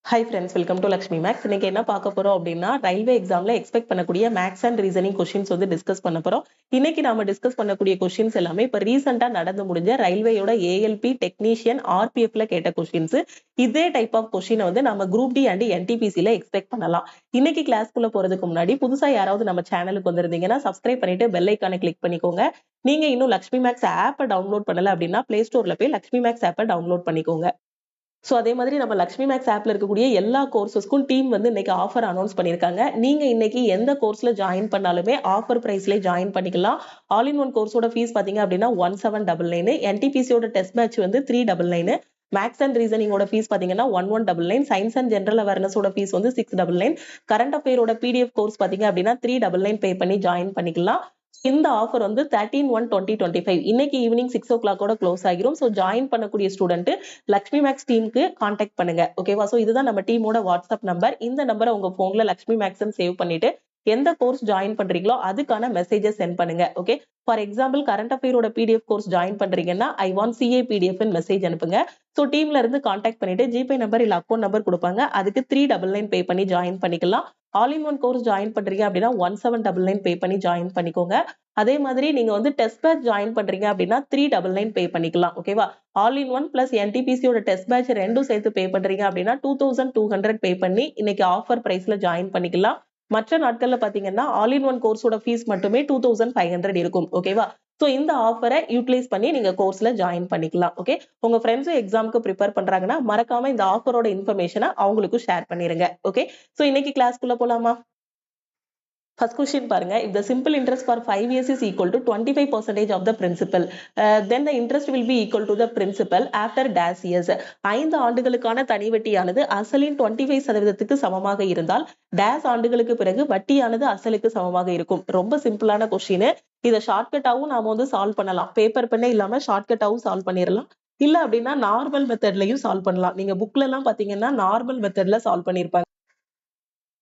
Hi friends, welcome to Lakshmi Max. இன்னைக்கு என்ன பார்க்க போறோம் அப்படின்னா ரயில்வே எக்ஸாம்ல எக்ஸ்பெக்ட் பண்ணக்கூடிய மேக்ஸ் அண்ட் ரீசனிங் கொஸ்டின்ஸ் வந்து டிஸ்கஸ் பண்ண போறோம். இன்னைக்கு நாம டிஸ்கஸ் பண்ணக்கூடிய கொஸ்டின்ஸ் எல்லாமே இப்ப ரீசெண்டா நடந்து முடிஞ்ச ரயில்வேயோட ஏஎல்பி டெக்னீஷியன் ஆர்பிஎஃப்ல கேட்ட கொஸ்டின்ஸ். இதே டைப் ஆஃப் கொஸ்டினை வந்து நம்ம குரூப் டி அண்ட் என்டிபிசில எக்ஸ்பெக்ட் பண்ணலாம். இன்னைக்கு கிளாஸ்க்குள்ள போறதுக்கு முன்னாடி புதுசா யாராவது நம்ம சேனலுக்கு வந்திருந்தீங்கன்னா சப்ஸ்கிரைப் பண்ணிட்டு பெல் ஐக்கானை கிளிக் பண்ணிக்கோங்க. நீங்க இன்னும் லக்ஷ்மி மேக்ஸ் ஆப்பை டவுன்லோட் பண்ணல அப்படின்னா பிளே ஸ்டோர்ல போய் லக்ஷ்மி மேக்ஸ் ஆப்பை டவுன்லோட் பண்ணிக்கோங்க. ஸோ அதே மாதிரி நம்ம லக்ஷ்மி மேக்ஸ் ஆப்ல இருக்கக்கூடிய எல்லா கோர்சஸ்க்கும் டீம் வந்து இன்னைக்கு ஆஃபர் அனௌன்ஸ் பண்ணியிருக்காங்க. நீங்க இன்னைக்கு எந்த கோர்ஸ்ல ஜாயின் பண்ணாலுமே ஆஃபர் பிரைஸ்ல ஜாயின் பண்ணிக்கலாம். ஆல் இன் ஒன் கோர்ஸோட ஃபீஸ் பாத்தீங்க அப்படின்னா 1799. என்டிபிசியோட டெஸ்ட் பேட்ச் வந்து 399. மேக்ஸ் அண்ட் ரீசனிங்கோட ஃபீஸ் பாத்தீங்கன்னா 1199. சயின்ஸ் அண்ட் ஜென்ரல் அவேர்னஸோட ஃபீஸ் வந்து 699. கரண்ட் அஃபேரோட பிடிஎஃப் கோர்ஸ் பாத்தீங்க அப்படின்னா 399 பே பண்ணி ஜாயின் பண்ணிக்கலாம். இந்த ஆஃபர் வந்து 13/1/2025 இன்னைக்கு ஈவினிங் 6 o'clock க்ளோஸ் ஆகிரும். ஸோ ஜாயின் பண்ணக்கூடிய ஸ்டூடெண்ட் லக்ஷ்மி மேக்ஸ் டீமுக்கு கான்டாக்ட் பண்ணுங்க. ஓகேவா? ஸோ இதுதான் நம்ம டீமோட வாட்ஸ்அப் நம்பர். இந்த நம்பரை உங்க போன்ல லக்ஷ்மி மேக்ஸ் சேவ் பண்ணிட்டு எந்த கோர்ஸ் ஜாயின் பண்றீங்களோ அதுக்கான மெசேஜஸ் சென்ட் பண்ணுங்க. ஓகே, ஃபார் எக்ஸாம்பிள் கரண்ட் அஃபேரோட பிடிஎஃப் கோர்ஸ் ஜாயின் பண்றீங்கன்னா I want CA PDF message அனுப்புங்க. ஸோ டீம்ல இருந்து கான்டாக்ட் பண்ணிட்டு ஜிபே நம்பர் இல்ல அக்கௌண்ட் நம்பர் கொடுப்பாங்க. அதுக்கு 399 பே பண்ணி ஜாயின் பண்ணிக்கலாம். All in one course join பண்றீங்க அப்படின்னா 1799 பே பண்ணி ஜாயின் பண்ணிக்கோங்க. அதே மாதிரி நீங்க வந்து டெஸ்ட் பேட்ச் ஜாயின் பண்றீங்க அப்படின்னா 399 பே பண்ணிக்கலாம். ஓகேவா? ஆல் இன் ஒன் பிளஸ் என்டிபிசியோட டெஸ்ட் பேட்ச் ரெண்டும் சேர்த்து பே பண்றீங்க அப்படின்னா 2200 பே பண்ணி இன்னைக்கு ஆஃபர் பிரைஸ்ல ஜாயின் பண்ணிக்கலாம். மற்ற நாட்கள்ல பாத்தீங்கன்னா ஆல் இன் ஒன் கோர்ஸோட ஃபீஸ் மட்டுமே 2500 இருக்கும். ஓகேவா? சோ இந்த ஆஃபரை யூட்டிலைஸ் பண்ணி நீங்க கோர்ஸ்ல ஜாயின் பண்ணிக்கலாம். ஓகே, உங்க ஃப்ரெண்ட்ஸும் எக்ஸாமுக்கு ப்ரிப்பேர் பண்றாங்கன்னா மறக்காம இந்த ஆஃபரோட இன்ஃபர்மேஷனை அவங்களுக்கும் ஷேர் பண்ணிருங்க. ஓகே, சோ இன்னைக்கு கிளாஸ்க்குள்ள போலாமா? First question பாருங்க. If the simple interest for 5 years is equal to 25% of the principal, then the interest will be equal to the principal after dash years. 5 ஆண்டுகளுக்கான தனி வட்டியானது அசலின் 25% சமமாக இருந்தால் dash ஆண்டுகளுக்கு பிறகு வட்டியானது அசலுக்கு சமமாக இருக்கும். ரொம்ப சிம்பிளான கொஸ்டின். இதை ஷார்ட்கட்டாவும் நாம வந்து சால்வ் பண்ணலாம். பேப்பர் பண்ணே இல்லாம ஷார்ட்கட்டாவும் சால்வ் பண்ணிடலாம். இல்ல அப்படின்னா நார்மல் மெத்தட்லயும் சால்வ் பண்ணலாம். நீங்க புக்ல எல்லாம் பாத்தீங்கன்னா நார்மல் மெத்தட்ல சால்வ் பண்ணிருப்பாங்க.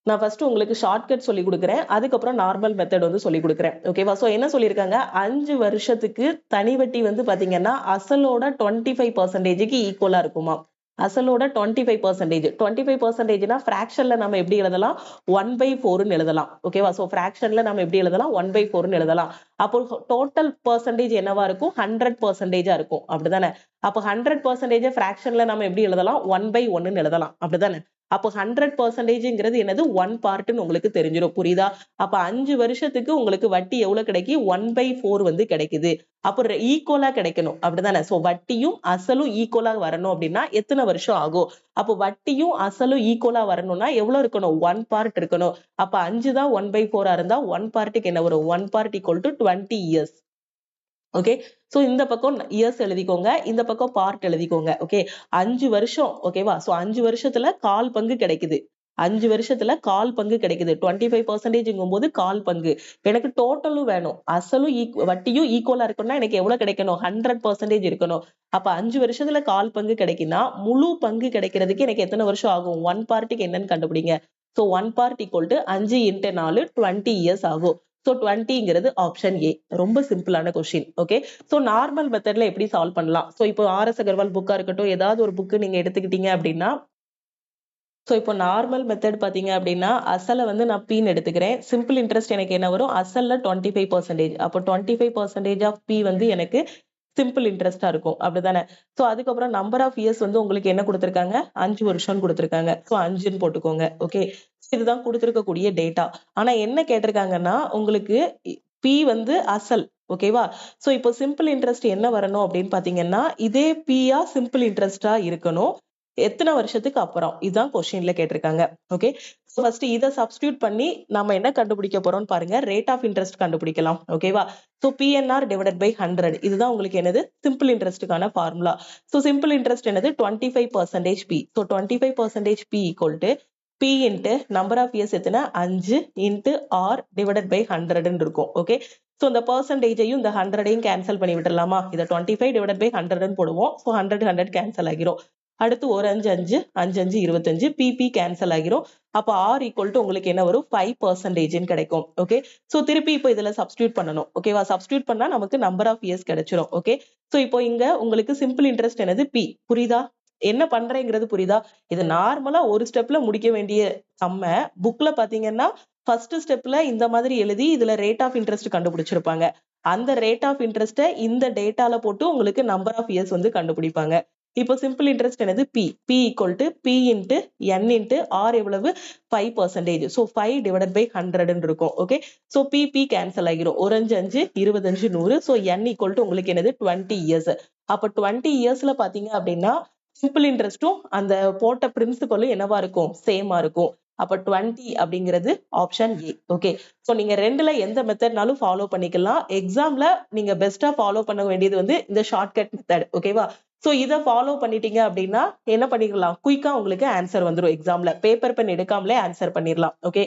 நான் ஃபர்ஸ்ட் உங்களுக்கு ஷார்ட்கட் சொல்லி கொடுக்குறேன், அதுக்கப்புறம் நார்மல் மெத்தட் வந்து சொல்லி கொடுக்குறேன். ஓகேவா? சோ என்ன சொல்லியிருக்காங்க, 5 வருஷத்துக்கு தனி வட்டி வந்து பாத்தீங்கன்னா அசலோட 25%க்கு ஈக்குவலா இருக்குமா? அசலோட 25%. 25%னா ஃபிராக்ஷன்ல நம்ம எப்படி எழுதலாம்? 1/4 எழுதலாம். ஓகேவா? சோ ஃபிராக்ஷன்ல நம்ம எப்படி எழுதலாம்? 1/4 எழுதலாம். அப்போ டோட்டல் பெர்சன்டேஜ் என்னவா இருக்கும்? 100% இருக்கும். அப்படிதானே? அப்போ 100% ஃபிராக்ஷன்ல நம்ம எப்படி எழுதலாம்? 1/1 எழுதலாம். அப்படிதானே? அப்போ 100%ங்கிறது என்னது? 1 பார்ட்னு உங்களுக்கு தெரிஞ்சிடும். புரியுதா? அப்ப 5 வருஷத்துக்கு உங்களுக்கு வட்டி எவ்வளவு கிடைக்கும்? 1/4 வந்து கிடைக்குது. அப்போ ஈக்குவலா கிடைக்கணும். அப்படிதானே? சோ வட்டியும் அசலும் ஈக்குவலா வரணும் அப்படின்னா எத்தனை வருஷம் ஆகும்? அப்போ வட்டியும் அசலும் ஈக்குவலா வரணும்னா எவ்வளவு இருக்கணும்? 1 பார்ட் இருக்கணும். அப்ப 5 தான் 1/4 இருந்தா 1 பார்ட்டுக்கு என்ன வரும்? 1 part equal to 20 years. Okay, so இந்த பக்கம் இயர்ஸ் எழுதிக்கோங்க, இந்த பக்கம் பார்ட் எழுதிக்கோங்க. ஓகே, 5 வருஷம். ஓகேவா? சோ 5 வருஷத்துல கால் பங்கு கிடைக்குது. 5 வருஷத்துல கால் பங்கு கிடைக்குது. 25%ங்கும் போது கால் பங்கு. எனக்கு டோட்டலும் வேணும். அசலும் வட்டியும் ஈக்குவலா இருக்கணும்னா எனக்கு எவ்வளவு கிடைக்கணும்? 100% இருக்கணும். அப்ப 5 வருஷத்துல கால் பங்கு கிடைக்குன்னா முழு பங்கு கிடைக்கிறதுக்கு எனக்கு எத்தனை வருஷம் ஆகும்? 1 பார்ட்டுக்கு என்னன்னு கண்டுபிடிங்க. So 1 part equal to 5 × 4 20 years ஆகும். சோ 20ங்கிறது ஆப்ஷன் ஏ. ரொம்ப சிம்பிளான கொஸ்டின். ஓகே, சோ நார்மல் மெத்தட்ல எப்படி சால்வ் பண்ணலாம்? சோ இப்போ ஆர்.எஸ். அகர்வால் புக்கா இருக்கட்டும், ஏதாவது ஒரு புக்கு நீங்க எடுத்துக்கிட்டீங்க அப்படின்னா, சோ இப்போ நார்மல் மெத்தட் பாத்தீங்க அப்படின்னா அசலை வந்து நான் பீன்னு எடுத்துக்கிறேன். சிம்பிள் இன்ட்ரெஸ்ட் எனக்கு என்ன வரும்? அசல்ல 25%. அப்போ 25% ஆஃப் பி வந்து எனக்கு சிம்பிள் இன்ட்ரெஸ்டா இருக்கும். அப்படிதானே? சோ அதுக்கப்புறம் நம்பர் ஆஃப் இயர்ஸ் வந்து உங்களுக்கு என்ன கொடுத்திருக்காங்க? 5 வருஷம் கொடுத்திருக்காங்க. சோ 5ன்னு போட்டுக்கோங்க. ஓகே, இதுதான் கொடுத்திருக்கக்கூடிய டேட்டா. ஆனா என்ன கேட்டிருக்காங்கன்னா உங்களுக்கு பி வந்து அசல். ஓகேவா? சோ இப்போ சிம்பிள் இன்ட்ரெஸ்ட் என்ன வரணும் அப்படின்னு பாத்தீங்கன்னா இதே பியா சிம்பிள் இன்ட்ரெஸ்டா இருக்கணும். எத்தனை வருஷத்துக்கு அப்புறம்? இதுதான் கொஸ்டின்ல கேட்டிருக்காங்க. ஓகே, ஃபர்ஸ்ட் இதை சப்ஸ்டியூட் பண்ணி நம்ம என்ன கண்டுபிடிக்க போறோம்னு பாருங்க. ரேட் ஆஃப் இன்ட்ரெஸ்ட் கண்டுபிடிக்கலாம். ஓகேவா? So PNR divided by 100. இதுதான் உங்களுக்கு என்னது? சிம்பிள் இன்ட்ரெஸ்டுக்கான ஃபார்முலா. சோ சிம்பிள் இன்ட்ரெஸ்ட் என்னது? 25% P. So 25% P equal to P into number of years எத்தனை? 5 இன்ட்டு ஆர் டிவைடட் பை 100ன்னு இருக்கும். ஓகே, சோ இந்த பெர்சன்டேஜையும் இந்த 100ஐயும் கேன்சல் பண்ணி விட்டுலாமா? இதை 25 டிவைடட் பை 100ன்னு போடுவோம். சோ 100 கேன்சல் ஆகிரும். அடுத்து ஒரு 5 5 5 5 25 பிபி கேன்சல் ஆகிரும். அப்ப ஆர் ஈக்குவல் டு உங்களுக்கு என்ன வரும்? 5% கிடைக்கும். ஓகே, சோ திருப்பி இப்போ இதுல சப்ஸ்டியூட் பண்ணணும். ஓகேவா? சப்ஸ்டியூட் பண்ணா நமக்கு நம்பர் ஆஃப் இயர்ஸ் கிடைச்சிரும். ஓகே, சோ இப்போ இங்க உங்களுக்கு சிம்பிள் இன்ட்ரெஸ்ட் என்னது? பி. புரியுதா? என்ன பண்றேங்கிறது புரியுதா? இது நார்மலா ஒரு ஸ்டெப்ல முடிக்க வேண்டிய சம்ம புக்ல பாத்தீங்கன்னா ஃபர்ஸ்ட் ஸ்டெப்ல இந்த மாதிரி எழுதி இதுல ரேட் ஆஃப் இன்ட்ரெஸ்ட் கண்டுபிடிச்சிருப்பாங்க. அந்த ரேட் ஆஃப் இன்ட்ரெஸ்ட இந்த டேட்டால போட்டு உங்களுக்கு நம்பர் ஆஃப் இயர்ஸ் வந்து கண்டுபிடிப்பாங்க. இப்போ சிம்பிள் இன்ட்ரெஸ்ட் என்னது? P equal to P into N into R எவ்வளவு? 5%. ஸோ 5 டிவைடட் பை 100 இருக்கும். ஓகே, ஸோ P கேன்சல் ஆகிரும். ஒரு 5 5 25 100. ஸோ N ஈக்குவல் டு உங்களுக்கு என்னது? 20 இயர்ஸ். அப்ப 20 இயர்ஸ்ல பாத்தீங்க அப்படின்னா சிம்பிள் இன்ட்ரெஸ்டும் அந்த போட்ட பிரின்சிபலும் என்னவா இருக்கும்? சேமா இருக்கும். அப்ப 20 அப்படிங்கிறது ஆப்ஷன் ஏ. ஓகே, சோ நீங்க ரெண்டுல எந்த மெத்தட்னாலும் ஃபாலோ பண்ணிக்கலாம். எக்ஸாம்ல நீங்க பெஸ்டா ஃபாலோ பண்ண வேண்டியது வந்து இந்த ஷார்ட்கட் மெத்தட். ஓகேவா? சோ இத ஃபாலோ பண்ணிட்டீங்க அப்படின்னா என்ன பண்ணிக்கலாம்? குயிக்கா உங்களுக்கு ஆன்சர் வந்துரும். எக்ஸாம்ல பேப்பர் பென் எடுக்காமலே ஆன்சர் பண்ணிடலாம். ஓகே,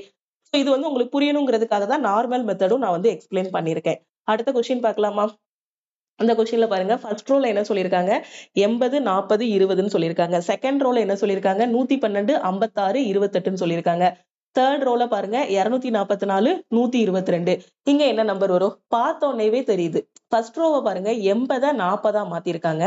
சோ இது வந்து உங்களுக்கு புரியணுங்கிறதுக்காக தான் நார்மல் மெத்தடும் நான் வந்து எக்ஸ்பிளைன் பண்ணிருக்கேன். அடுத்த கொஸ்டின் பார்க்கலாமா? அந்த கொஸ்டின்ல பாருங்க, ஃபர்ஸ்ட் ரோல என்ன சொல்லியிருக்காங்க? 80 40 20ன்னு சொல்லியிருக்காங்க. செகண்ட் ரோல என்ன சொல்லியிருக்காங்க? 112 56 28ன்னு சொல்லியிருக்காங்க. தேர்ட் ரோல பாருங்க 244 122. இங்க என்ன நம்பர் வரும்? பார்த்தோன்னேவே தெரியுது. ஃபர்ஸ்ட் ரோவை பாருங்க 80 40 மாத்திருக்காங்க,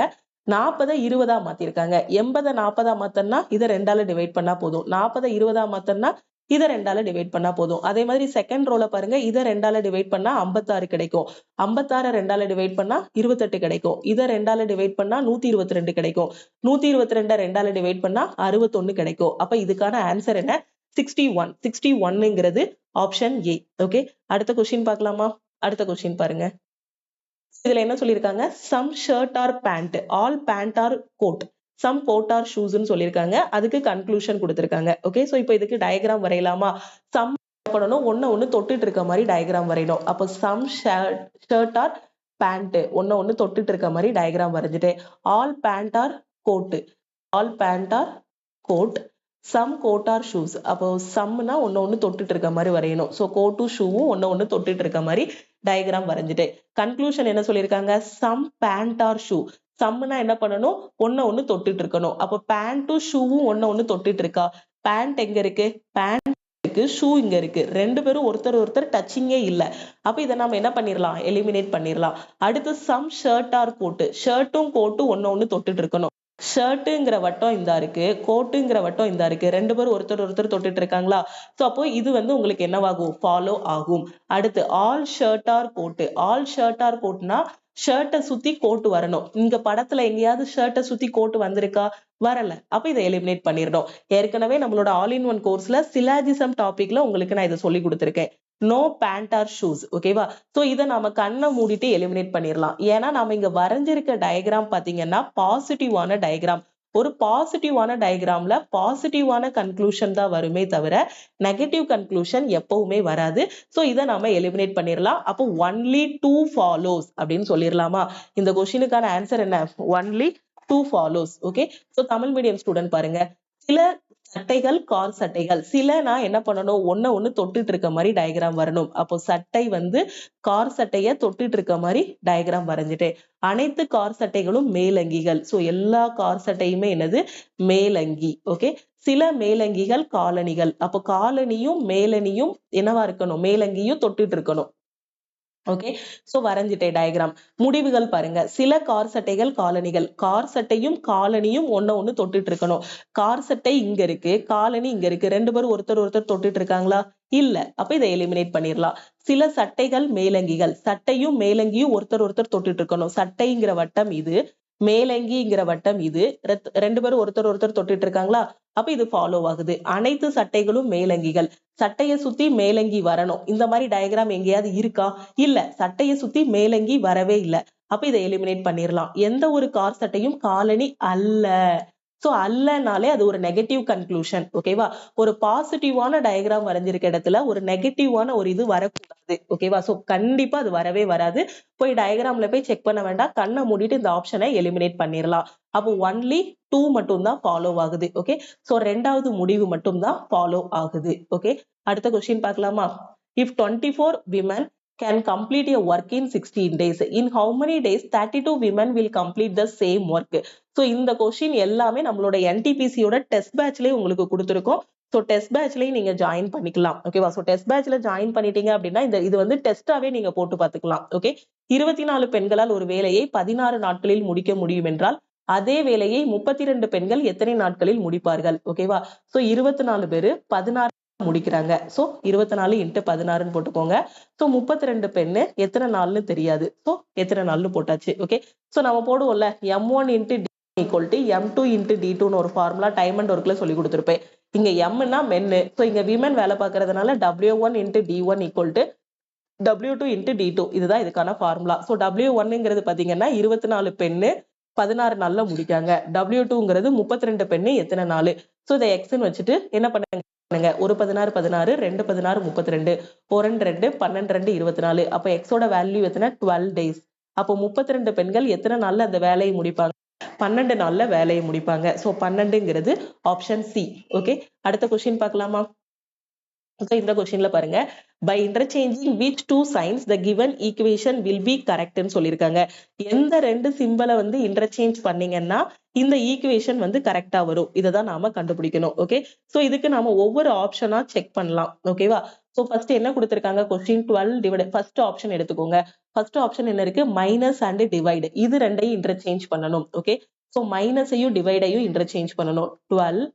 40 20 மாத்திருக்காங்க. 80 40 மாத்தனா இதை 2ஆல டிவைட் பண்ணா போதும். 40 20 மாத்தனா இதை 2ஆல டிவைட் பண்ணா போதும். அதே மாதிரி செகண்ட் ரோல பாருங்க, இதை 2ஆல டிவைட் பண்ணா 56 கிடைக்கும். 56 2ஆல டிவைட் பண்ணா 28 கிடைக்கும். இதை 2ஆல டிவைட் பண்ணா 122 கிடைக்கும். 122 2ஆல டிவைட் பண்ணா 61 கிடைக்கும். அப்ப இதுக்கான ஆன்சர் என்ன? 61. 61ங்கிறது ஆப்ஷன் ஏ. ஓகே, அடுத்த கொஸ்டின் பார்க்கலாமா? அடுத்த கொஸ்டின் பாருங்க. இதுல என்ன சொல்லியிருக்காங்க? Some shirt are pant, all pant are coat, some coat are ஷூஸ்ன்னு சொல்லியிருக்காங்க. அதுக்கு கன்க்ளூஷன் கொடுத்திருக்காங்க. ஓகே, சோ இப்போ இதுக்கு டயக்ராம் வரையலாமா? சம் பண்ணணும், ஒண்ணு தொட்டுட்டு இருக்க மாதிரி டயக்ராம் வரையணும். அப்போ சம் ஷர்ட் ஆர் பேண்ட் ஒண்ணு தொட்டுட்டு இருக்க மாதிரி டயக்ராம் வரைஞ்சிட்டு, all pant are coat, all pant are coat, some coat are shoes. அப்போ சம்னா ஒண்ணு தொட்டுட்டு இருக்க மாதிரி வரையணும். சோ கோட்டும் ஷூவும் ஒண்ணு தொட்டுட்டு இருக்க மாதிரி டயக்ராம் வரைஞ்சிட்டு, கன்க்ளூஷன் என்ன சொல்லியிருக்காங்க? Some pant are shoe. சம்னா என்ன பண்ணணும்? ஒண்ணு தொட்டுட்டு இருக்கணும். அப்போ பேண்ட்டும் ஷூவும் ஒண்ணு தொட்டுட்டு இருக்கா? பேண்ட் எங்க இருக்கு? பேண்ட் இருக்கு, ஷூ இங்க இருக்கு. ரெண்டு பேரும் ஒருத்தர் டச்சிங்கே இல்ல. அப்ப இதை நம்ம என்ன பண்ணிடலாம்? எலிமினேட் பண்ணிடலாம். அடுத்து சம் ஷர்ட் ஆர் கோட், ஷர்ட்டும் கோட்டும் ஒண்ணு தொட்டுட்டு இருக்கணும். ஷர்ட்டுங்கிற வட்டம் இந்த இருக்கு, கோட்டுங்கிற வட்டம் இந்த இருக்கு. ரெண்டு பேரும் ஒருத்தர் தொட்டுட்டு இருக்காங்களா? சோ அப்போ இது வந்து உங்களுக்கு என்னவாகும்? ஃபாலோ ஆகும். அடுத்து all shirt are coat, all shirt are கோட்னா ஷர்ட்டை சுத்தி கோட்டு வரணும். இங்க படத்துல எங்கேயாவது ஷர்ட்டை சுத்தி கோட்டு வந்திருக்கா? வரல. அப்ப இதை எலிமினேட் பண்ணிடணும். ஏற்கனவே நம்மளோட ஆல் இன் ஒன் கோர்ஸ்ல சிலாஜிசம் டாபிக்ல உங்களுக்கு நான் இதை சொல்லி கொடுத்திருக்கேன். No pant are shoes. ஓகேவா? சோ இதை நாம கண்ணை மூடிட்டு எலிமினேட் பண்ணிடலாம். ஏன்னா நாம இங்க வரைஞ்சிருக்க டயக்ராம் பாத்தீங்கன்னா பாசிட்டிவான டயக்ராம். ஒரு பாசிட்டிவான டயக்ராம்ல பாசிட்டிவான கன்க்ளூஷன் தான் வருமே தவிர நெகட்டிவ் கன்க்ளூஷன் எப்பவுமே வராது. சோ இதை நாம எலிமினேட் பண்ணிடலாம். அப்போ ஒன்லி 2 ஃபாலோஸ் அப்படின்னு சொல்லிடலாமா? இந்த கொஸ்டினுக்கான ஆன்சர் என்ன? Only 2 follows. Okay, so Tamil medium student பாருங்க, சில சட்டைகள் கார் சட்டைகள், சில நான் என்ன பண்ணணும்? ஒண்ணு தொட்டுட்டு இருக்க மாதிரி டயக்ராம் வரணும். அப்போ சட்டை வந்து கார் சட்டைய தொட்டுட்டு இருக்க மாதிரி டயக்ராம் வரைஞ்சிட்டேன். அனைத்து கார் சட்டைகளும் மேலங்கிகள். சோ எல்லா கார் சட்டையுமே என்னது? மேலங்கி. ஓகே, சில மேலங்கிகள் காலணிகள். அப்போ காலனியும் மேலணியும் என்னவா இருக்கணும்? மேலங்கியும் தொட்டுட்டு இருக்கணும். ஓகே, சோ வரைஞ்சிட்டே டயக்ராம். முடிவுகள் பாருங்க, சில கார் சட்டைகள் காலணிகள், கார் சட்டையும் காலனியும் ஒண்ணு தொட்டுட்டு இருக்கணும். கார் சட்டை இங்க இருக்கு, காலனி இங்க இருக்கு. ரெண்டு பேரும் ஒருத்தர் தொட்டுட்டு இருக்காங்களா? இல்ல. அப்ப இதை எலிமினேட் பண்ணிடலாம். சில சட்டைகள் மேலங்கிகள், சட்டையும் மேலங்கியும் ஒருத்தர் தொட்டுட்டு இருக்கணும். சட்டைங்கிற வட்டம் இது, மேலங்கிங்கிற வட்டம் இது. ரெண்டு பேரும் ஒருத்தர் தொட்டுட்டு இருக்காங்களா? அப்ப இது ஃபாலோ ஆகுது. அனைத்து சட்டைகளும் மேலங்கிகள், சட்டையை சுத்தி மேலங்கி வரணும். இந்த மாதிரி டயக்ராம் எங்கேயாவது இருக்கா? இல்ல. சட்டையை சுத்தி மேலங்கி வரவே இல்லை. அப்ப இதை எலிமினேட் பண்ணிடலாம். எந்த ஒரு கார் சட்டையும் காலனி அல்ல. சோ அல்லனாலே அது ஒரு நெகட்டிவ் கன்க்ளூஷன். ஓகேவா? ஒரு பாசிட்டிவான டயக்ராம் வரைஞ்சிருக்க இடத்துல ஒரு நெகட்டிவான ஒரு இது வரக்கூடாது. ஓகேவா? சோ கண்டிப்பா அது வரவே வராது. போய் டயக்ராம்ல போய் செக் பண்ண வேண்டாம். கண்ணை மூடிட்டு இந்த ஆப்ஷனை எலிமினேட் பண்ணிடலாம். அப்போ ஒன்லி 2 மட்டும் தான் ஃபாலோ ஆகுது. ஓகே, சோ ரெண்டாவது முடிவு மட்டும் தான் ஃபாலோ ஆகுது. ஓகே, அடுத்த கொஸ்டின் பார்க்கலாமா? If 24 women can complete a work in 16 days, in how many days 32 women will complete the same work? So இந்த கொஸ்டின் எல்லாமே நம்மளோட NTPC-யோட டெஸ்ட் பேட்ச்லயே உங்களுக்கு கொடுத்திருக்கோம். ஸோ டெஸ்ட் பேட்ச்லயும் நீங்க ஜாயின் பண்ணிக்கலாம். ஓகேவா? ஸோ டெஸ்ட் பேட்ச்ல ஜாயின் பண்ணிட்டீங்க அப்படின்னா இது வந்து டெஸ்டாவே நீங்க போட்டு பார்த்துக்கலாம். ஓகே, 24 பெண்களால் ஒரு வேலையை 16 நாட்களில் முடிக்க முடியும் என்றால் அதே வேலையை 32 பெண்கள் எத்தனை நாட்களில் முடிப்பார்கள்? ஓகேவா? சோ 24 பேரு 16 முடிக்கிறாங்க. சோ 24 × 16 போட்டுக்கோங்க. சோ 32 பெண்ணு எத்தனை நாள்னு தெரியாது. சோ எத்தனை நாள்னு போட்டாச்சு. ஓகே. சோ நம்ம போடுவோம்ல M1 × D M2 × D2 ஒரு ஃபார்முலா டைம் அண்ட் ஒர்க்ல சொல்லி கொடுத்திருப்பேன். இங்க எம்னா மென்னு, சோ இங்க விமன் வேலை பார்க்கறதுனால W1 × D1 W2 × D2 இதுதான் இதுக்கான ஃபார்முலா. சோ W1ங்கிறது பாத்தீங்கன்னா 24 பெண்ணு 16 நாள்ல முடிக்காங்க. W2ங்கிறது 32 பெண்ணு எத்தனை நாள். சோ இதை எக்ஸ்ன்னு வச்சுட்டு என்ன பண்ணுங்க, ஒரு 16 16, 2 16 32, 4 2 12 2 24. அப்ப எக்ஸோட வேல்யூ எத்தனை? 12 டேஸ். அப்போ 32 பெண்கள் எத்தனை நாள்ல அந்த வேலையை முடிப்பாங்க? 12 நாள்ல வேலையை முடிப்பாங்க. சோ 12ங்கிறது ஆப்ஷன் சி. ஓகே. அடுத்த கொஸ்டின் பார்க்கலாமா? இந்த கொஸ்டின்ல பாருங்க, by interchanging which two signs the given equation will be correct ன்னு சொல்லியிருக்காங்க. எந்த ரெண்டு சிம்பலை வந்து இன்டர்சேஞ்ச் பண்ணீங்கன்னா இந்த ஈக்குவேஷன் வந்து கரெக்டா வரும். இதைதான் நாம கண்டுபிடிக்கணும். ஓகே. சோ இதுக்கு நாம ஒவ்வொரு ஆப்ஷனா செக் பண்ணலாம். ஓகேவா? சோ ஃபர்ஸ்ட் என்ன கொடுத்திருக்காங்க, கொஸ்டின் 12 டிவைட். ஃபர்ஸ்ட் ஆப்ஷன் எடுத்துக்கோங்க. ஃபர்ஸ்ட் ஆப்ஷன் என்ன இருக்கு, மைனஸ் அண்ட் டிவைடு. இது ரெண்டையும் இன்டர்சேஞ்ச் பண்ணணும். ஓகே. சோ மைனஸையும் டிவைடையும் இன்டர்சேஞ்ச் பண்ணணும். 12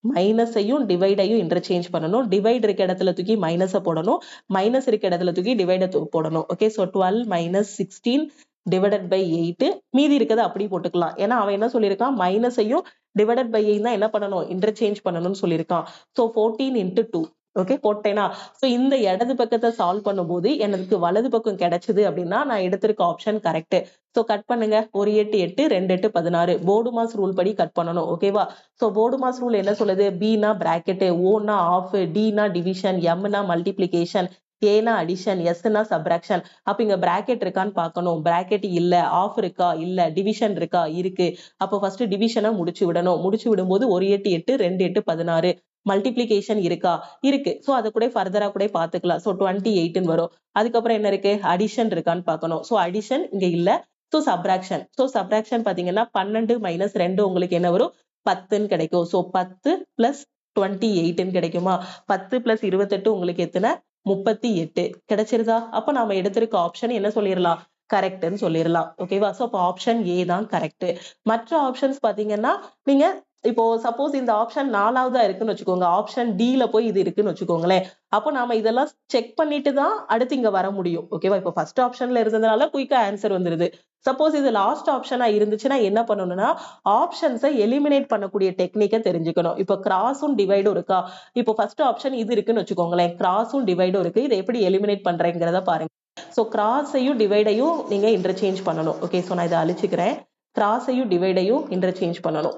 மைனஸையும் டிவைடையும் இன்டர்சேஞ்ச் பண்ணணும். டிவைட் இருக்க இடத்துல தூக்கி மைனஸை போடணும், மைனஸ் இருக்க இடத்துல தூக்கி டிவைட போடணும். Okay. So 12 minus 16 divided by 8. மீதி இருக்கிறத அப்படி போட்டுக்கலாம். ஏன்னா அவன் என்ன சொல்லியிருக்கான், மைனஸையும் டிவைடட் பை 8 தான் என்ன பண்ணணும், இன்டர்சேஞ்ச் பண்ணணும்னு சொல்லியிருக்கான். சோ 14 × 2. ஓகே போட்டேனா? சோ இந்த இடது பக்கத்தை சால்வ் பண்ணும்போது எனக்கு வலது பக்கம் கிடைச்சது அப்படின்னா நான் எடுத்திருக்க ஆப்ஷன் கரெக்ட். சோ கட் பண்ணுங்க. 1 8 8, 2 8 16. போர்டு மாஸ் ரூல் படி கட் பண்ணணும். ஓகேவா? சோ போர்டு மாஸ் ரூல் என்ன சொல்லுது, B னா பிராக்கெட், O னா ஆஃப், D னா டிவிஷன், M னா மல்டிப்ளிகேஷன், A னா அடிஷன், S னா சப்ராக்ஷன். அப்ப இங்க பிராக்கெட் இருக்கான்னு பார்க்கணும். பிராக்கெட் இல்ல. ஆஃப் இருக்கா? இல்ல. டிவிஷன் இருக்கா? இருக்கு. அப்போ ஃபர்ஸ்ட் டிவிஷனை முடிச்சு விடணும். முடிச்சு விடும்போது 1 8 8, 2 8 16. மல்டிப்ளிகேஷன் இருக்கா? இருக்கு. சோ அதை கூட ஃபர்தரா கூட பாத்துக்கலாம். சோ 28 வரும். அதுக்கப்புறம் என்ன இருக்கு, அடிஷன் இருக்கான்னு பார்க்கணும். சோ அடிஷன் இங்க இல்ல. So subtraction. சோ சப்ராக்ஷன் பாத்தீங்கன்னா 12 - 2 உங்களுக்கு என்ன வரும், 10ன்னு கிடைக்கும். சோ 10 + 28ன்னு கிடைக்குமா? 10 + 28 உங்களுக்கு எத்தனை, 38 கிடைச்சிருதா? அப்ப நாம எடுத்திருக்க ஆப்ஷன் என்ன சொல்லிடலாம், கரெக்ட்னு சொல்லிடலாம். ஓகேவா? சோ அப்ப ஆப்ஷன் ஏ தான் கரெக்ட். மற்ற ஆப்ஷன்ஸ் பாத்தீங்கன்னா நீங்க இப்போ சப்போஸ் இந்த ஆப்ஷன் 4வதா இருக்குன்னு வச்சுக்கோங்க, ஆப்ஷன் டி-ல போய் இது இருக்குன்னு வச்சுக்கோங்களேன். அப்போ நாம இதெல்லாம் செக் பண்ணிட்டு தான் அடுத்து இங்க வர முடியும். ஓகேவா? இப்போ ஃபர்ஸ்ட் ஆப்ஷன்ல இருந்ததுனால குயிக்கா ஆன்சர் வந்துருது. சப்போஸ் இது லாஸ்ட் ஆப்ஷனா இருந்துச்சுன்னா என்ன பண்ணணும்னா ஆப்ஷன்ஸை எலிமினேட் பண்ணக்கூடிய டெக்னிக்கை தெரிஞ்சுக்கணும். இப்போ கிராஸும் டிவைடும் இருக்கா, இப்போ ஃபர்ஸ்ட் ஆப்ஷன் இது இருக்குன்னு வச்சுக்கோங்களேன், கிராஸும் டிவைடும் இருக்கு. இதை எப்படி எலிமினேட் பண்றேங்கிறத பாருங்க. சோ கிராஸையும் டிவைடையும் நீங்க இன்டர்சேஞ்ச் பண்ணணும். ஓகே. சோ நான் இதை அழிச்சுக்கிறேன். கிராஸையும் டிவைடையும் இன்டர்சேஞ்ச் பண்ணணும்.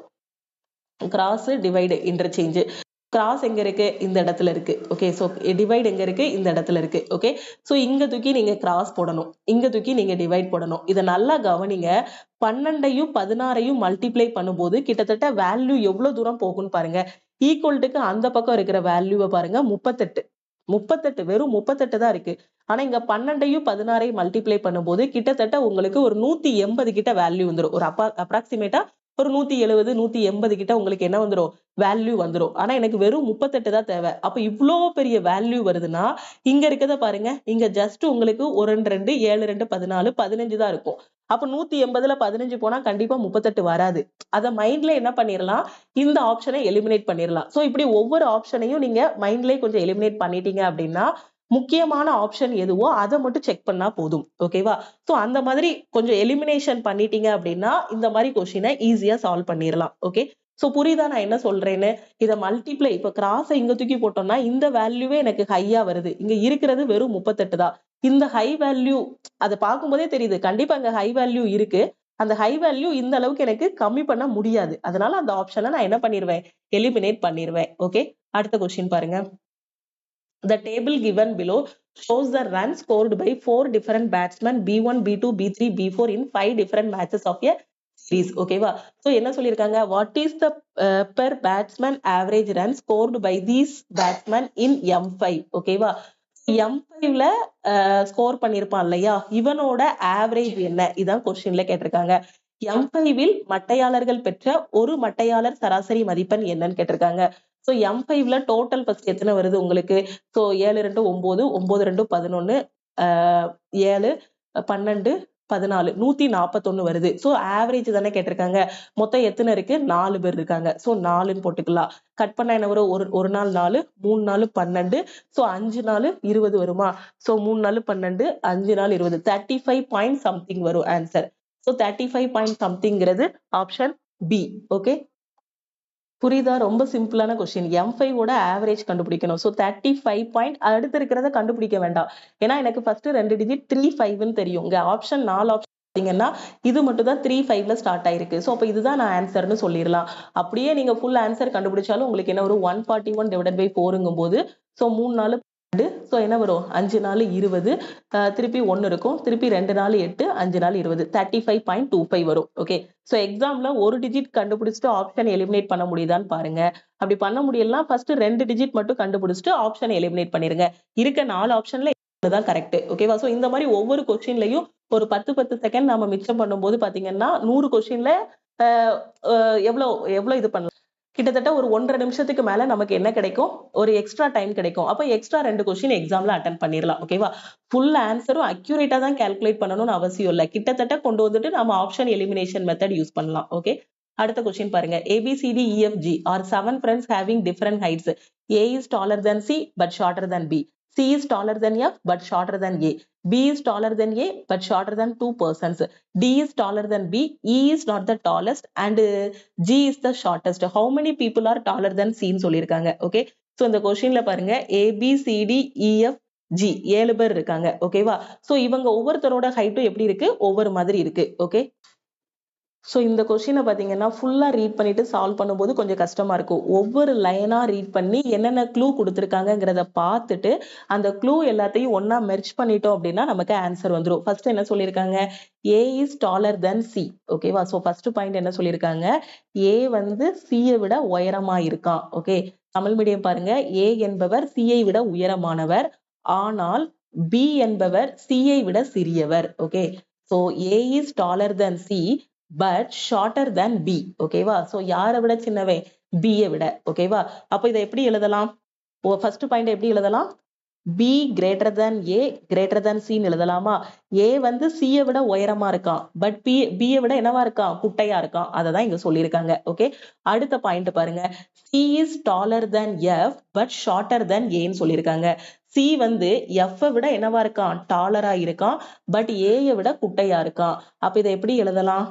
Cross divide interchange. கிராஸ் எங்க இருக்கு, இந்த இடத்துல இருக்கு. ஓகே. சோ டிவைட் எங்க இருக்கு, இந்த இடத்துல இருக்கு. ஓகே. சோ இங்க தூக்கி நீங்க கிராஸ் போடணும், இங்க தூக்கி நீங்க டிவைட் போடணும். இதை நல்லா கவனிங்க. 12ஐயும் 16ஐயும் மல்டிப்ளை பண்ணும்போது கிட்டத்தட்ட வேல்யூ எவ்வளவு தூரம் போகும்னு பாருங்க. ஈக்குவல்ட்டுக்கு அந்த பக்கம் இருக்கிற வேல்யூவை பாருங்க, 38 வெறும் 38 தான் இருக்கு. ஆனா இங்க 12ஐயும் 16ஐயும் மல்டிப்ளை பண்ணும்போது கிட்டத்தட்ட உங்களுக்கு ஒரு 180 கிட்ட வேல்யூ வந்துடும். ஒரு அப்ராக்சிமேட்டா ஒரு 170 180 கிட்ட உங்களுக்கு என்ன வந்துடும், வேல்யூ வந்துடும். ஆனா எனக்கு வெறும் 38 தான் தேவை. அப்ப இவ்வளோ பெரிய வேல்யூ வருதுன்னா இங்க இருக்கிறத பாருங்க, இங்க ஜஸ்ட் உங்களுக்கு 1 2 7 2 14 15 தான் இருக்கும். அப்ப 180ல 15 போனா கண்டிப்பா 38 வராது. அத மைண்ட்ல என்ன பண்ணிடலாம், இந்த ஆப்ஷனை எலிமினேட் பண்ணிடலாம். சோ இப்படி ஒவ்வொரு ஆப்ஷனையும் நீங்க மைண்ட்லயே கொஞ்சம் எலிமினேட் பண்ணிட்டீங்க அப்படின்னா முக்கியமான ஆப்ஷன் எதுவோ அதை மட்டும் செக் பண்ணா போதும். ஓகேவா? சோ அந்த மாதிரி கொஞ்சம் எலிமினேஷன் பண்ணிட்டீங்க அப்படின்னா இந்த மாதிரி கொஸ்டினை ஈஸியா சால்வ் பண்ணிடலாம். ஓகே. சோ புரியுதா நான் என்ன சொல்றேன்னு? இதை மல்டிப்ளை, இப்ப கிராஸை இங்க தூக்கி போட்டோம்னா இந்த வேல்யூவே எனக்கு ஹையா வருது. இங்க இருக்கிறது வெறும் 38 தான். இந்த ஹை வேல்யூ அதை பார்க்கும்போதே தெரியுது, கண்டிப்பா அங்க ஹை வேல்யூ இருக்கு. அந்த ஹை வேல்யூ இந்த அளவுக்கு எனக்கு கம்மி பண்ண முடியாது. அதனால அந்த ஆப்ஷனை நான் என்ன பண்ணிடுவேன், எலிமினேட் பண்ணிடுவேன். ஓகே. அடுத்த கொஸ்டின் பாருங்க. The table given below shows the runs scored by 4 different batsmen B1, B2, B3, B4 in 5 different matches of a series. ஓகேவா? சோ என்ன சொல்லியிருக்காங்க, what is the per batsman average run scored by these batsmen in M5? ஓகேவா? M5ல score பண்ணிருப்பான் இல்லையா, இவனோட average என்ன, இதான் கொஸ்டின்ல கேட்டிருக்காங்க. M5ல் மட்டையாளர்கள் பெற்ற ஒரு மட்டையாளர் சராசரி மதிப்பெண் என்னன்னு கேட்டிருக்காங்க. சோ M5ல டோட்டல் ஃபர்ஸ்ட் எத்தனை வருது உங்களுக்கு, சோ 7 2 9, 9 2 11, 7 12 14 141 வருது. சோ ஆவரேஜ் தானே கேட்டிருக்காங்க. மொத்தம் எத்தனை இருக்கு? 4 பேர் இருக்காங்க. சோ 4ன்னு போட்டுக்கலாம். கட் பண்ணா என்ன வரும்? ஒரு நாள் 4, 3 நாள் 12, சோ 5 நாள் 20 வருமா? சோ 3 நாள் 12, 5 நாள் 20, 35 பாயிண்ட் சம்திங் வரும் ஆன்சர். சோ 35 பாயிண்ட் சம்திங்கிறது ஆப்ஷன் பி. ஓகே, புரியுதா? ரொம்ப சிம்பிளான கொஸ்டின். M5 ஓட ஆவரேஜ் கண்டுபிடிக்கணும். சோ 35 பாயிண்ட் அடுத்து இருக்கிறத கண்டுபிடிக்க வேண்டாம். ஏன்னா எனக்கு ஃபர்ஸ்ட் 2 டிஜிட் 35ன்னு தெரியும். இங்க ஆப்ஷன் 4 ஆப்ஷன் பாத்தீங்கன்னா இது மட்டும் தான் 35ல ஸ்டார்ட் ஆயிருக்கு. சோ அப்ப இதுதான் நான் ஆன்சர்னு சொல்லிடலாம். அப்படியே நீங்க ஃபுல் ஆன்சர் கண்டுபிடிச்சாலும் உங்களுக்கு என்ன ஒரு 141 டிவைடட் பை 4ங்கும் போது சோ 3 நாள் சோ என்ன வரும்? 5 நாள் 20, திருப்பி 1 இருக்கும், திருப்பி 2 நாள் 8, 5 நாள் 20, 35.25 வரும். ஓகே, சோ எக்ஸாம்ல ஒரு டிஜிட் கண்டுபிடிச்சிட்டு ஆப்ஷன் எலிமினேட் பண்ண முடியுதான்னு பாருங்க. அப்படி பண்ண முடியலன்னா ஃபர்ஸ்ட் 2 டிஜிட் மட்டும் கண்டுபிடிச்சிட்டு ஆப்ஷன் எலிமினேட் பண்ணிருங்க. இருக்க 4 ஆப்ஷன்ல தான் கரெக்ட். ஓகேவா? சோ இந்த மாதிரி ஒவ்வொரு கொஸ்டின்லயும் ஒரு 10 செகண்ட் நாம மிச்சம் பண்ணும்போது பாத்தீங்கன்னா 100 கொஸ்டின்ல எவ்வளவு எவ்வளவு இது பண்ணலாம்? கிட்டத்தட்ட ஒரு 1.5 நிமிஷத்துக்கு மேல நமக்கு என்ன கிடைக்கும்? ஒரு எக்ஸ்ட்ரா டைம் கிடைக்கும். அப்ப எக்ஸ்ட்ரா 2 கொஸ்டின் எக்ஸாம்ல அட்டெண்ட் பண்ணிடலாம். ஓகேவா? ஃபுல் ஆன்சரும் அக்யூரேட்டா தான் கால்குலேட் பண்ணணும்னு அவசியம் இல்ல. கிட்டத்தட்ட கொண்டு வந்துட்டு நம்ம ஆப்ஷன் எலிமினேஷன் மெத்தட் யூஸ் பண்ணலாம். ஓகே, அடுத்த கொஸ்டின் பாருங்க. ABCDEFG are 7 friends having different heights. A is taller than C but shorter than B. C is taller than F but shorter than A. B is taller than A but shorter than 2 persons. D is taller than B. E is not the tallest and G is the shortest. How many people are taller than C ன்னு சொல்லியிருக்காங்க. Okay, so இந்த கொஸ்டின்ல பாருங்க ABCDEFG 7 பேர் இருக்காங்க. ஓகேவா? So இவங்க ஒவ்வொருத்தரோட ஹைட்டும் எப்படி இருக்கு? ஒவ்வொரு மாதிரி இருக்கு. ஓகே, சோ இந்த கொஸ்டினை பாத்தீங்கன்னா ஃபுல்லா ரீட் பண்ணிட்டு சால்வ் பண்ணும்போது கொஞ்சம் கஷ்டமா இருக்கும். ஒவ்வொரு லைனா ரீட் பண்ணி என்னென்ன க்ளூ கொடுத்துருக்காங்கிறத பார்த்துட்டு அந்த க்ளூ எல்லாத்தையும் ஒன்னா மெர்ஜ் பண்ணிட்டோம் அப்படின்னா நமக்கு ஆன்சர் வந்துடும். ஃபர்ஸ்ட் என்ன சொல்லியிருக்காங்க? A is taller than C. ஓகேவா? சோ ஃபர்ஸ்ட் பாயிண்ட் என்ன சொல்லியிருக்காங்க? A வந்து C யை விட உயரமா இருக்கான். ஓகே, தமிழ் மீடியம் பாருங்க. A என்பவர் C யை விட உயரமானவர், ஆனால் B என்பவர் C யை விட சிறியவர். Okay, so A is taller than C but shorter than B. ஓகேவா? சோ யாரை விட சின்னவன்? B யை விட. ஓகேவா? அப்ப இதை எப்படி எழுதலாம்? ஃபர்ஸ்ட் பாயிண்ட் எப்படி எழுதலாம்? B greater than A greater than C ன்னு எழுதலாமா? A வந்து C யை விட உயரமா இருக்கான், பட் B யை விட என்னவா இருக்கான்? குட்டையா இருக்கான். அததான் இங்க சொல்லியிருக்காங்க. ஓகே, அடுத்த பாயிண்ட் பாருங்க. C is taller than F but shorter than A ன்னு சொல்லியிருக்காங்க. C வந்து F விட என்னவா இருக்கான்? டாலரா இருக்கான், பட் A யை விட குட்டையா இருக்கான். அப்ப இதை எப்படி எழுதலாம்?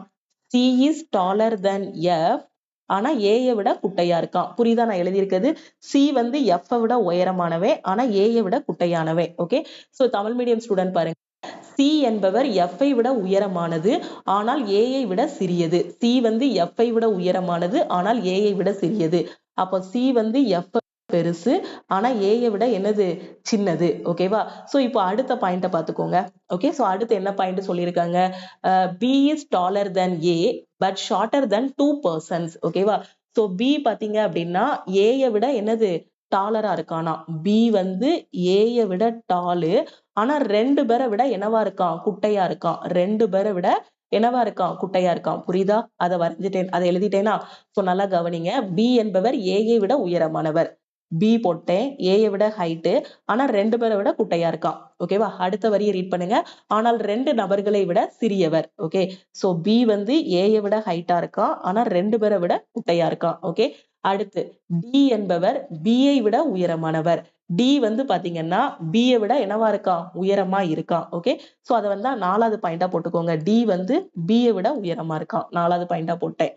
C is taller than F, ஆனா A யை விட குட்டையா இருக்கான். புரியுதா நான் எழுதியிருக்கிறது? C வந்து F விட உயரமானவே, ஆனா A யை விட குட்டையானவே. Okay, so Tamil medium student பாருங்க. C என்பவர் F ஐ விட உயரமானது, ஆனால் A யை விட சிறியது. C வந்து F ஐ விட உயரமானது, ஆனால் A யை விட சிறியது. அப்போ C வந்து F பெருசு, ஆனா A யை விட என்னது? சின்னது. ஓகேவா? சோ இப்போ அடுத்த பாயிண்ட பாத்துக்கோங்க. ஓகே, சோ அடுத்து என்ன பாயிண்ட் சொல்லியிருக்காங்க? B is taller than A but shorter than 2 persons. ஓகேவா? சோ B பாத்தீங்க அப்படின்னா A யை விட என்னது? டாலரா இருக்கானா. B வந்து A யை விட டாலு, ஆனா 2 பேரை விட என்னவா இருக்கான்? குட்டையா இருக்கான். 2 பேரை விட என்னவா இருக்கான்? குட்டையா இருக்கான். புரியுதா? அதை வரைஞ்சிட்டேன், அதை எழுதிட்டேனா? சோ நல்லா கவனிங்க. B என்பவர் A யை விட உயரமானவர். B போட்டேன். A யை விட ஹைட்டு, ஆனா 2 பேரை விட குட்டையா இருக்கான். ஓகேவா? அடுத்த வரியை ரீட் பண்ணுங்க. ஆனால் 2 நபர்களை விட சிறியவர். ஓகே, சோ B வந்து A யை விட ஹைட்டா இருக்கான், ஆனா 2 பேரை விட குட்டையா இருக்கான். ஓகே, அடுத்து D என்பவர் B யை விட உயரமானவர். D வந்து பாத்தீங்கன்னா B யை விட என்னவா இருக்கான்? உயரமா இருக்கான். ஓகே, சோ அதை வந்து 4வது பாயிண்டா போட்டுக்கோங்க. D வந்து B யை விட உயரமா இருக்கான். 4வது பாயிண்டா போட்டேன்.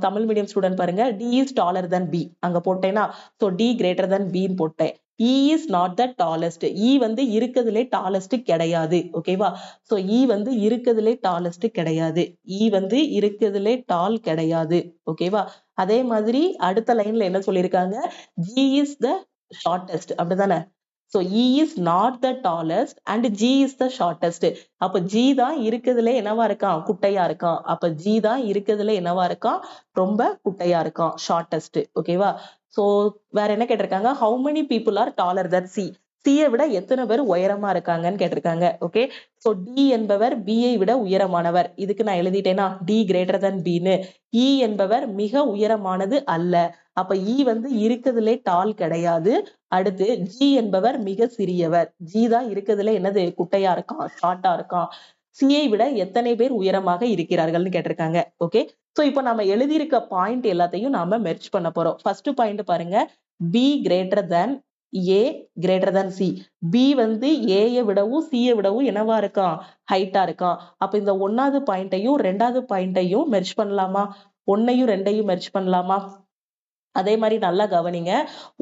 தமிழ் மீடியம் ஸ்டூடெண்ட் பாருங்க. D is taller than B அங்க போட்டேனா? So D greater than B ன்னு போட்டேன். E is not the tallest. E வந்து இருக்கிறதுலே டாலஸ்ட் கிடையாது. ஓகேவா? சோ E வந்து இருக்கிறதுலே டாலஸ்ட் கிடையாது. E வந்து இருக்கிறதுலே டால் கிடையாது. ஓகேவா? அதே மாதிரி அடுத்த லைன்ல என்ன சொல்லியிருக்காங்க? G is the shortest. அப்படிதானே? So E is not the tallest and G is the shortest. அப்ப G தான் இருக்கிறதுல என்னவா இருக்கான்? குட்டையா இருக்கான். அப்ப G தான் இருக்கிறதுல என்னவா இருக்கான்? ரொம்ப குட்டையா இருக்கான். ஷார்டஸ்ட். ஓகேவா? சோ வேற என்ன கேட்டிருக்காங்க? How many people are taller than C? C யை விட எத்தனை பேர் உயரமா இருக்காங்கன்னு கேட்டிருக்காங்க. ஓகே, சோ D என்பவர் B யை விட உயரமானவர். இதுக்கு நான் எழுதிட்டேனா? D greater than B ன்னு. E என்பவர் மிக உயரமானது அல்ல. அப்ப E வந்து இருக்கிறதுலே டால் கிடையாது. அடுத்து G என்பவர் மிக சிறியவர். G தான் இருக்கிறதுல என்னது? குட்டையா இருக்கான், ஷார்ட்டா இருக்கான். சியை விட எத்தனை பேர் உயரமாக இருக்கிறார்கள்னு கேட்டிருக்காங்க. ஓகே, சோ இப்போ நம்ம எழுதியிருக்க பாயிண்ட் எல்லாத்தையும் நாம மெர்ஜ் பண்ண போறோம். ஃபர்ஸ்ட் பாயிண்ட் பாருங்க, B greater than A greater than C. B வந்து ஏயை விடவும் சியை விடவும் என்னவா இருக்கான், ஹைட்டா இருக்கான். அப்ப இந்த ஒன்னாவது பாயிண்டையும் ரெண்டாவது பாயிண்டையும் மெர்ஜ் பண்ணலாமா, ஒன்னையும் ரெண்டையும் மெர்ஜ் பண்ணலாமா? அதே மாதிரி நல்லா கவனிங்க,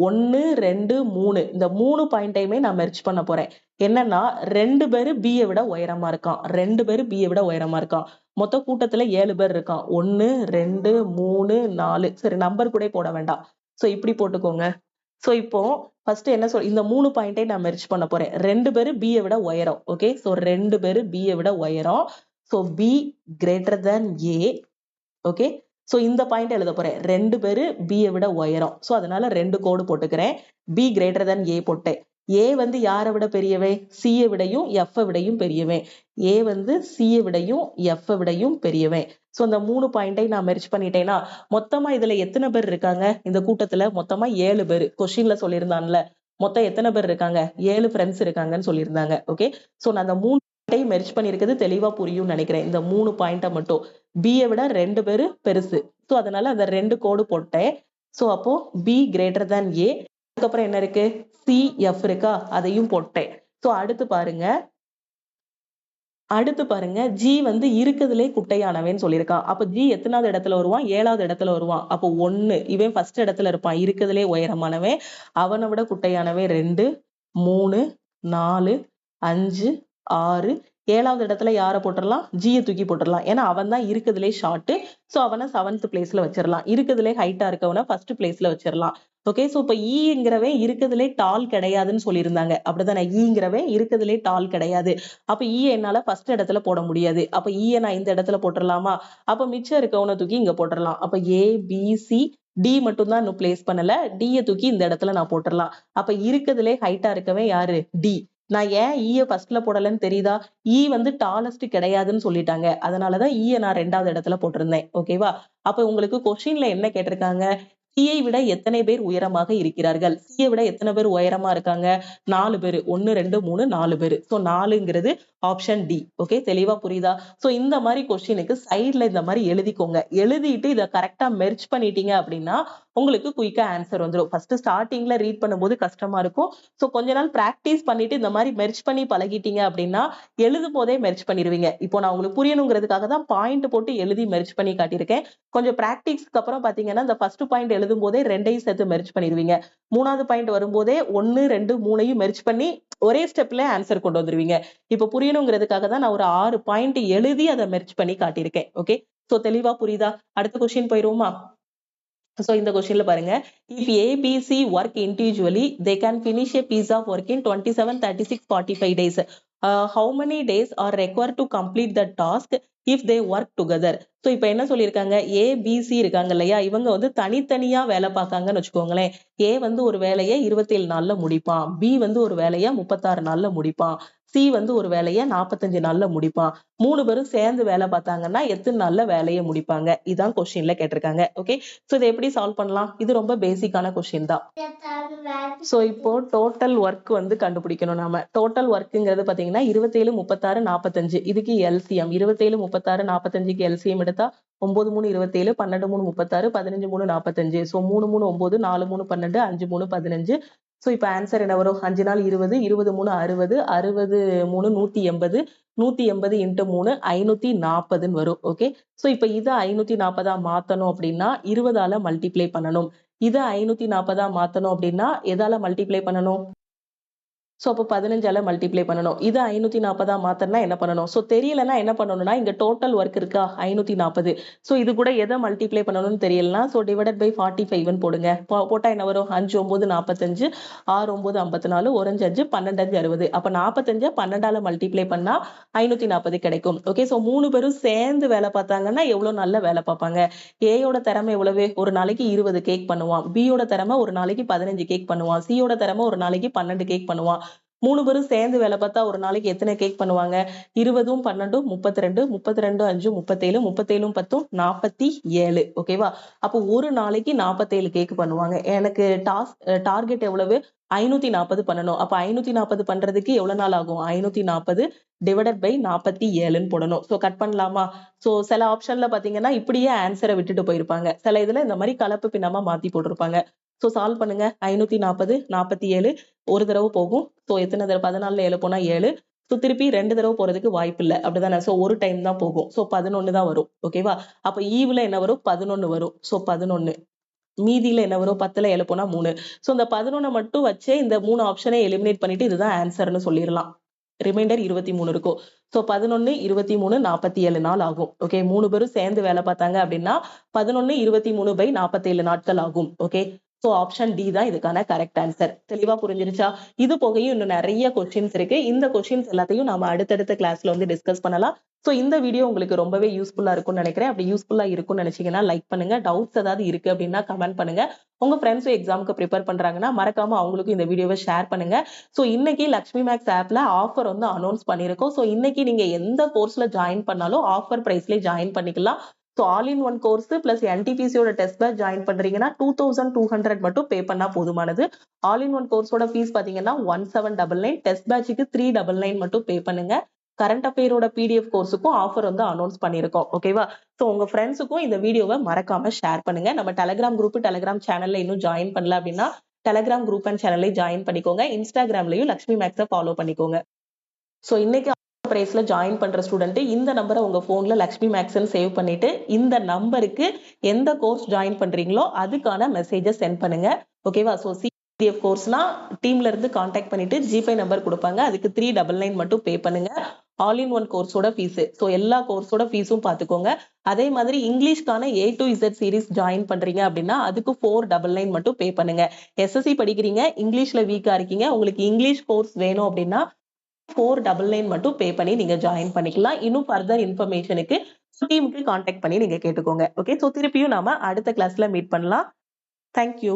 1 2 3 இந்த 3 பாயிண்டையுமே நான் மெர்ஜ் பண்ண போறேன். என்னன்னா 2 பேரு B விட உயரமா இருக்கான், 2 பேரு B விட உயரமா இருக்கான். மொத்த கூட்டத்துல 7 பேர் இருக்கான். 1 2 3 4. சரி, நம்பர் கூட போட வேண்டாம், சோ இப்படி போட்டுக்கோங்க. சோ இப்போ ஃபர்ஸ்ட் என்ன இந்த 3 பாயிண்டை நான் மெர்ஜ் பண்ண போறேன். 2 பேரு B விட உயரம். ஓகே, சோ 2 பேரு B விட உயரம். So B greater than A. Okay, so இந்த பாயிண்ட் எழுத போறேன். 2 பேரு B விட உயரம். சோ அதனால 2 கோடு போட்டுக்கிறேன். B greater than A போட்டேன். A வந்து யாரை விட பெரியவன், C விடையும் F விடையும் பெரியவன். A வந்து C விடையும் F விடையும் பெரியவன். சோ இந்த 3 பாயிண்டை நான் மெர்ஜ் பண்ணிட்டேன்னா மொத்தமா இதுல எத்தனை பேர் இருக்காங்க, இந்த கூட்டத்துல மொத்தமா 7 பேர். கொஸ்டின்ல சொல்லியிருந்தான்ல மொத்தம் எத்தனை பேர் இருக்காங்க, 7 ஃப்ரெண்ட்ஸ் இருக்காங்கன்னு சொல்லியிருந்தாங்க. ஓகே, சோ நான் அந்த 3 மெர்ஜ் பண்ணிருக்கிறது தெளிவா புரியும் நினைக்கிறேன். இந்த 3 பாயிண்ட மட்டும் B விட 2 பேரு பெருசு. சோ அதனால அந்த 2 கோடு போட்டேன். சோ அப்போ B greater than A. அதுக்கப்புறம் என்ன இருக்கு, CF இருக்கா, அதையும் போட்டேன். சோ அடுத்து பாருங்க G வந்து இருக்குதுலே குட்டையானவன் சொல்லியிருக்கான். அப்ப G எத்தனாவது இடத்துல வருவான், 7வது இடத்துல வருவான். அப்போ 1 இவன் ஃபர்ஸ்ட் இடத்துல இருப்பான், இருக்குதுலே உயரமானவன். அவனை விட குட்டையானவன் 2 3 4 5 6. 7வது இடத்துல யாரை போட்டுடலாம், G தூக்கி போட்டுடலாம். ஏன்னா அவன் தான் இருக்குதுலே ஷார்ட். சோ அவனை 7th பிளேஸ்ல வச்சிடலாம். இருக்குதுலே ஹைட்டா இருக்கவனை ஃபர்ஸ்ட் பிளேஸ்ல வச்சிடலாம். ஓகே, சோ இப்ப ஈங்கிறவன் இருக்குதுலே டால் கிடையாதுன்னு சொல்லியிருந்தாங்க. அப்படிதானே, ஈங்கிறவன் இருக்குதுலே டால் கிடையாது. அப்ப என்னால ஃபர்ஸ்ட் இடத்துல போட முடியாது. அப்ப நான் இந்த இடத்துல போட்டுடலாமா? அப்ப மிச்சம் இருக்கவனை தூக்கி இங்க போட்டுடலாம். அப்ப ABC D மட்டும் தான் இன்னும் பிளேஸ் பண்ணல. D தூக்கி இந்த இடத்துல நான் போட்டுடலாம். அப்ப இருக்குதுலே ஹைட்டா இருக்கவன் யாரு, D. நான் ஏன் ஃபர்ஸ்ட்ல போடலன்னு தெரியுதா, வந்து டாலஸ்ட் கிடையாதுன்னு சொல்லிட்டாங்க. அதனாலதான் நான் 2வது இடத்துல போட்டிருந்தேன். ஓகேவா? அப்ப உங்களுக்கு கொஸ்டின்ல என்ன கேட்டிருக்காங்க, சியை விட எத்தனை பேர் உயரமாக இருக்கிறார்கள், சியை விட எத்தனை பேர் உயரமா இருக்காங்க, 4 பேரு. 1 2 3 4 பேரு. சோ 4ங்கிறது ஆப்ஷன் டி. ஓகே, தெளிவா புரியுதா? சோ இந்த மாதிரி கொஸ்டினுக்கு சைட்ல இந்த மாதிரி எழுதிக்கோங்க. எழுதிட்டு இதை கரெக்டா மெர்ஜ் பண்ணிட்டீங்க அப்படின்னா உங்களுக்கு குயிக்கா ஆன்சர் வந்துடும். ஃபர்ஸ்ட் ஸ்டார்டிங்ல ரீட் பண்ணும்போது கஷ்டமா இருக்கும். சோ கொஞ்ச நாள் பிராக்டிஸ் பண்ணிட்டு இந்த மாதிரி மெர்ஜ் பண்ணி பழகிட்டீங்க அப்படின்னா எழுதும் போதே மெர்ஜ் பண்ணிடுவீங்க. இப்போ நான் உங்களுக்கு புரியணுங்கிறதுக்காக தான் பாயிண்ட் போட்டு எழுதி மெர்ஜ் பண்ணி காட்டியிருக்கேன். கொஞ்சம் பிராக்டிஸ்க்கு அப்புறம் பாத்தீங்கன்னா இந்த ஃபர்ஸ்ட் பாயிண்ட் எழுதும் போதே 2ஐயும் சேர்த்து மெர்ஜ் பண்ணிடுவீங்க. 3வது பாயிண்ட் வரும்போதே 1 2 3ஐயும் மெர்ஜ் பண்ணி ஒரே ஸ்டெப்ல ஆன்சர் கொண்டு வந்துருவீங்க. இப்ப புரியணுங்கிறதுக்காக தான் நான் ஒரு 6 பாயிண்ட் எழுதி அதை மெர்ஜ் பண்ணி காட்டியிருக்கேன். ஓகே, சோ தெளிவா புரியுதா? அடுத்த கொஸ்டின் போயிருவோமா? சோ இந்த கொஸ்டின்ல பாருங்க, if ABC work individually they can finish a piece of work in 27 36 45 days. How many days are required to complete the task if they work together? So இப்ப என்ன சொல்லியிருக்காங்க, ABC இருக்காங்க இல்லையா, இவங்க வந்து தனித்தனியா வேலை பார்க்காங்கன்னு வச்சுக்கோங்களேன். A வந்து ஒரு வேலையை 27 நாள்ல முடிப்பான், B வந்து ஒரு வேலையை 36 நாள்ல முடிப்பான், C வந்து ஒரு வேலையை 45 நாள்ல முடிப்பான். 3 பேரும் சேர்ந்து வேலை பார்த்தாங்கன்னா எத்தனை நாள்ல வேலையை முடிப்பாங்க? இதான் கொஸ்டின்ல கேட்டிருக்காங்க. ஓகே, சோ இதை எப்படி சால்வ் பண்ணலாம்? இது ரொம்ப பேசிக்கான கொஸ்டின் தான். சோ இப்போ டோட்டல் ஒர்க் வந்து கண்டுபிடிக்கணும். நாம டோட்டல் ஒர்க்குங்கிறது பாத்தீங்கன்னா 27 36 45. இதுக்கு எல்சிஎம் 27 36 45க்கு எல்சிஎம் எடுத்தா 9 3 27 12 3 36 15 3 45. சோ 3 3 9 4 3 12 5 3 15. சோ இப்ப ஆன்சர் என்ன வரும், 5 நாள் 20 20 3 60 60 3 180 180 இன்ட்டு 3 540 வரும். ஓகே, சோ இப்ப இதை 540 மாத்தணும் அப்படின்னா 20ஆல மல்டிப்ளை பண்ணணும். இதை 540 மாத்தணும் அப்படின்னா எதால மல்டிப்ளை பண்ணணும்? சோ அப்போ 15ஆல மல்டிப்ளை பண்ணணும். இதை 540 மாத்தனா என்ன பண்ணணும்? சோ தெரியலன்னா என்ன பண்ணணும்னா இங்க டோட்டல் ஒர்க் இருக்கா 540. சோ இது கூட எதை மல்டிப்ளை பண்ணணும்னு தெரியலனா சோ டிவைடட் பை 45 போடுங்க. போட்டா என்ன வரும், 5 9 45 6 9 54 1 5 12 5 60. அப்ப 45 12ஆல மல்டிப்ளை பண்ணா 540 கிடைக்கும். ஓகே, சோ 3 பேரும் சேர்ந்து வேலை பார்த்தாங்கன்னா எவ்வளவு நல்ல வேலை பார்ப்பாங்க. ஏயோட திறமை எவ்வளவு, ஒரு நாளைக்கு 20 கேக் பண்ணுவான். பியோட திறமை ஒரு நாளைக்கு 15 கேக் பண்ணுவான். சியோட திறமை ஒரு நாளைக்கு 12 கேக் பண்ணுவான். 3 பேரும் சேர்ந்து வேலை பார்த்தா ஒரு நாளைக்கு எத்தனை கேக் பண்ணுவாங்க? 20 12 32 32 5 37 37 10 47. ஓகேவா? அப்போ ஒரு நாளைக்கு 47 கேக் பண்ணுவாங்க. எனக்கு டார்கெட் எவ்வளவு, 540 பண்ணணும். அப்ப 540 பண்றதுக்கு எவ்வளவு நாள் ஆகும்? 540 டிவைடட் பை 47ன்னு போடணும். சோ கட் பண்ணலாமா? சோ சில ஆப்ஷன்ல பாத்தீங்கன்னா இப்படியே ஆன்சரை விட்டுட்டு போயிருப்பாங்க. சில இதுல இந்த மாதிரி கலப்பு பின்னமா மாத்தி போட்டிருப்பாங்க. சோ சால்வ் பண்ணுங்க. 540 47 ஒரு தடவை போகும். சோ எத்தனை தடவை? 14ல 7 போனா 7. சோ திருப்பி 2 தடவை போறதுக்கு வாய்ப்பு இல்ல. அப்படிதானே? சோ ஒரு டைம் தான் போகும். சோ 11 தான் வரும். ஓகேவா? அப்ப ஈவுல என்ன வரும்? 11 வரும். சோ 11. மீதியில என்ன வரும்? 10ல 7 போனா 3. சோ இந்த 11 மட்டும் வச்சே இந்த 3 ஆப்ஷனை எலிமினேட் பண்ணிட்டு இதுதான் ஆன்சர்னு சொல்லிடலாம். ரிமைண்டர் 23 இருக்கும். சோ 11 23 47 நாள் ஆகும். ஓகே, 3 பேரும் சேர்ந்து வேலை பார்த்தாங்க அப்படின்னா 11 23 பை 47 நாட்கள் ஆகும். ஓகே, சோ ஆப்ஷன் டி தான் இதுக்கான கரெக்ட் ஆன்சர். தெளிவா புரிஞ்சிருச்சா? இது போகையும் இன்னும் நிறைய கொஸ்டின்ஸ் இருக்கு. இந்த கொஸ்டின்ஸ் எல்லாத்தையும் நாம அடுத்தடுத்த கிளாஸ்ல வந்து டிஸ்கஸ் பண்ணலாம். சோ இந்த வீடியோ உங்களுக்கு ரொம்பவே யூஸ்ஃபுல்லா இருக்கும்னு நினைக்கிறேன். அப்படி யூஸ்ஃபுல்லா இருக்கும்னு நினைச்சீங்கன்னா லைக் பண்ணுங்க. டவுட்ஸ் ஏதாவது இருக்கு அப்படின்னா கமெண்ட் பண்ணுங்க. உங்க ஃப்ரெண்ட்ஸும் எக்ஸாமுக்கு ப்ரிப்பேர் பண்றாங்கன்னா மறக்காம அவங்களுக்கும் இந்த வீடியோவை ஷேர் பண்ணுங்க. சோ இன்னைக்கு லக்ஷ்மி மேக்ஸ் ஆப்ல ஆஃபர் வந்து அனௌன்ஸ் பண்ணிருக்கோம். சோ இன்னைக்கு நீங்க எந்த கோர்ஸ்ல ஜாயின் பண்ணாலும் ஆஃபர் பிரைஸ்ல ஜாயின் பண்ணிக்கலாம். So all in one course plus என்டிபிசியோட டெஸ்ட் பேட்ச் ஜாயின் பண்றீங்கன்னா 2200 மட்டும் பே பண்ணா போதுமானது. ஆல் இன் ஒன் கோர்ஸோட ஃபீஸ் பாத்தீங்கன்னா 1799, டெஸ்ட் பேட்சுக்கு 399 மட்டும் பே பண்ணுங்க. கரண்ட் அஃபேரோட பிடிஎஃப் கோர்ஸுக்கும் ஆஃபர் வந்து அனௌன்ஸ் பண்ணிருக்கோம். ஓகேவா? சோ உங்க ஃப்ரெண்ட்ஸுக்கும் இந்த வீடியோவை மறக்காம ஷேர் பண்ணுங்க. நம்ம டெலிகிராம் குரூப், டெலிகிராம் சேனல்ல இன்னும் ஜாயின் பண்ணல அப்படின்னா டெலிகிராம் குரூப் அண்ட் சேனல்ல ஜாயின் பண்ணிக்கோங்க. இன்ஸ்டாகிராம்லயும் லக்ஷ்மி மேக்ஸை ஃபாலோ பண்ணிக்கோங்க. சோ இன்னைக்கு பிரைஸ்ல ஜாயின் பண்ற ஸ்டூடெண்ட் இந்த நம்பரை உங்க போன்ல லக்ஷ்மி மேக்ஸ்ன்னு சேவ் பண்ணிட்டு இந்த நம்பருக்கு எந்த கோர்ஸ் ஜாயின் பண்றீங்களோ அதுக்கான மெசேஜை சென்ட் பண்ணுங்க. ஓகேவா? சோ சிடிஎஃப் கோர்ஸ்னா டீம்ல இருந்து கான்டாக்ட் பண்ணிட்டு ஜிபே நம்பர் கொடுப்பாங்க. அதுக்கு 399 மட்டும் பே பண்ணுங்க. ஆல் இன் ஒன் கோர்ஸோட ஃபீஸ். சோ எல்லா கோர்ஸோட ஃபீஸும் பாத்துக்கோங்க. அதே மாதிரி இங்கிலீஷ்கான A to Z series join பண்றீங்க அப்படின்னா அதுக்கு 499 மட்டும் பே பண்ணுங்க. எஸ்எஸ்சி படிக்கிறீங்க, இங்கிலீஷ்ல வீக்கா இருக்கீங்க, உங்களுக்கு இங்கிலீஷ் கோர்ஸ் வேணும் அப்படின்னா 499 மட்டும் பே பண்ணி நீங்க ஜாயின் பண்ணிக்கலாம். இன்னும் ஃபர்தர் இன்ஃபர்மேஷனுக்கு டீமுக்கு கான்டாக்ட் பண்ணி நீங்க கேட்டுக்கோங்க. ஓகே, சோ திருப்பியும் நாம அடுத்த கிளாஸ்ல மீட் பண்ணலாம். தேங்க்யூ.